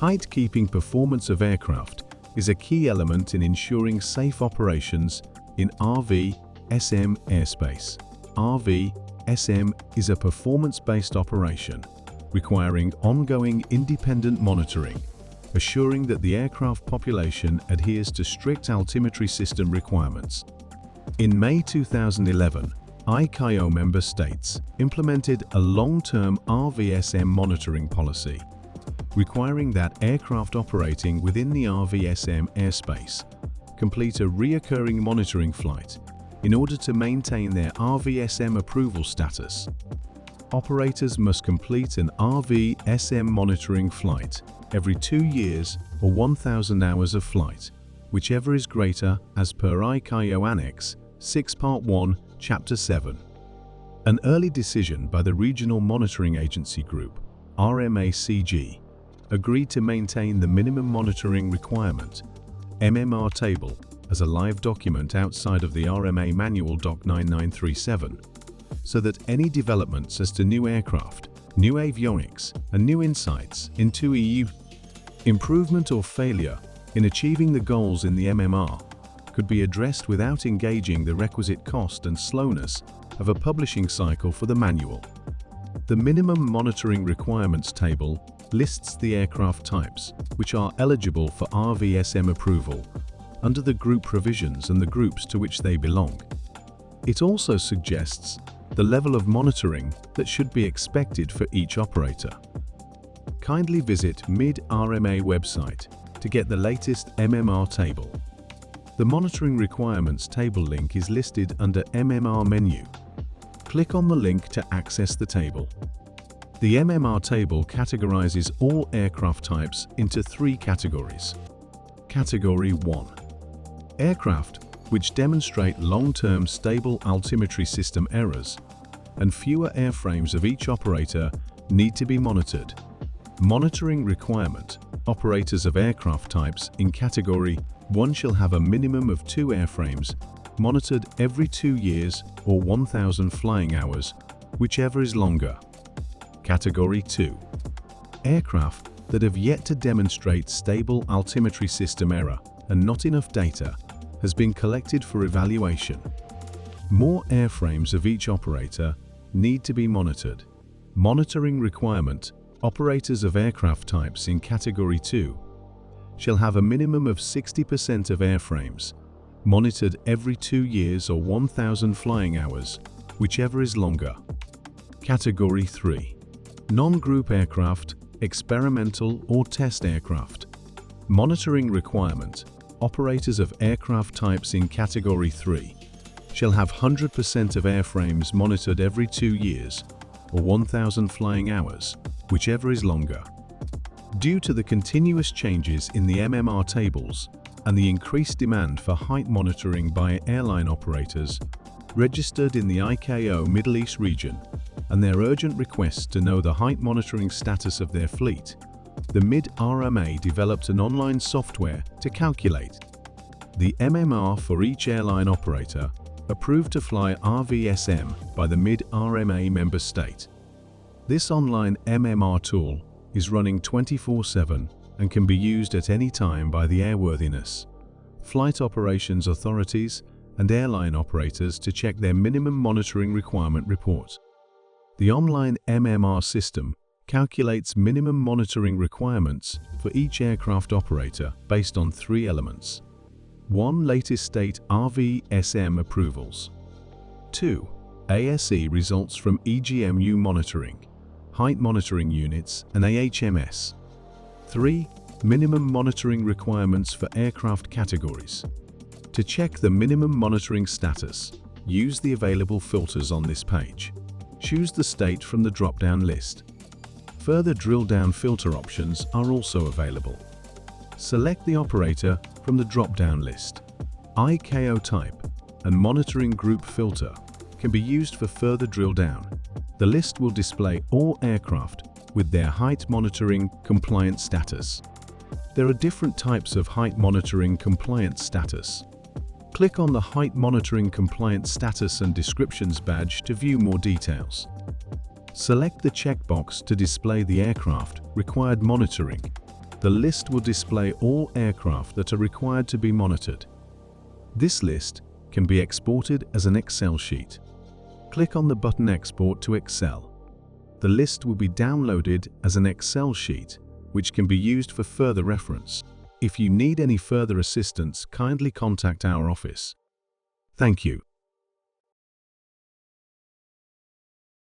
Height-keeping performance of aircraft is a key element in ensuring safe operations in RVSM airspace. RVSM is a performance-based operation requiring ongoing independent monitoring, assuring that the aircraft population adheres to strict altimetry system requirements. In May 2011, ICAO member states implemented a long-term RVSM monitoring policy, requiring that aircraft operating within the RVSM airspace complete a recurring monitoring flight in order to maintain their RVSM approval status. Operators must complete an RVSM monitoring flight every 2 years or 1,000 hours of flight, whichever is greater as per ICAO Annex 6 Part 1, Chapter 7. An early decision by the Regional Monitoring Agency Group, RMACG, agreed to maintain the minimum monitoring requirement, MMR table, as a live document outside of the RMA Manual Doc 9937, so that any developments as to new aircraft, new avionics, and new insights into EU improvement or failure in achieving the goals in the MMR could be addressed without engaging the requisite cost and slowness of a publishing cycle for the manual. The minimum monitoring requirements table lists the aircraft types which are eligible for RVSM approval under the group provisions and the groups to which they belong. It also suggests the level of monitoring that should be expected for each operator. Kindly visit MID-RMA website to get the latest MMR table. The monitoring requirements table link is listed under MMR menu. Click on the link to access the table. The MMR table categorizes all aircraft types into 3 categories. Category 1. Aircraft which demonstrate long-term stable altimetry system errors, and fewer airframes of each operator need to be monitored. Monitoring requirement: operators of aircraft types in Category 1 shall have a minimum of 2 airframes monitored every 2 years or 1,000 flying hours, whichever is longer. Category 2. Aircraft that have yet to demonstrate stable altimetry system error and not enough data has been collected for evaluation. More airframes of each operator need to be monitored. Monitoring requirement: operators of aircraft types in Category 2 shall have a minimum of 60% of airframes monitored every 2 years or 1,000 flying hours, whichever is longer. Category 3. Non-group aircraft, experimental or test aircraft. Monitoring requirement: operators of aircraft types in Category 3 shall have 100% of airframes monitored every 2 years or 1,000 flying hours, whichever is longer. Due to the continuous changes in the MMR tables and the increased demand for height monitoring by airline operators registered in the ICAO Middle East region and their urgent request to know the height monitoring status of their fleet, the MID-RMA developed an online software to calculate the MMR for each airline operator approved to fly RVSM by the MID-RMA member state. This online MMR tool is running 24/7 and can be used at any time by the airworthiness, flight operations authorities, and airline operators to check their minimum monitoring requirement report. The online MMR system calculates minimum monitoring requirements for each aircraft operator based on 3 elements. 1. Latest state RVSM approvals. 2. ASE results from EGMU monitoring, height monitoring units, and AHMS. 3. Minimum monitoring requirements for aircraft categories. To check the minimum monitoring status, use the available filters on this page. Choose the state from the drop-down list. Further drill-down filter options are also available. Select the operator from the drop-down list. ICAO type and monitoring group filter can be used for further drill down. The list will display all aircraft with their height monitoring compliance status. There are different types of height monitoring compliance status. Click on the Height Monitoring Compliance Status and Descriptions badge to view more details. Select the checkbox to display the aircraft required monitoring The list will display all aircraft that are required to be monitored. This list can be exported as an Excel sheet. Click on the button Export to Excel. The list will be downloaded as an Excel sheet, which can be used for further reference. If you need any further assistance, kindly contact our office. Thank you.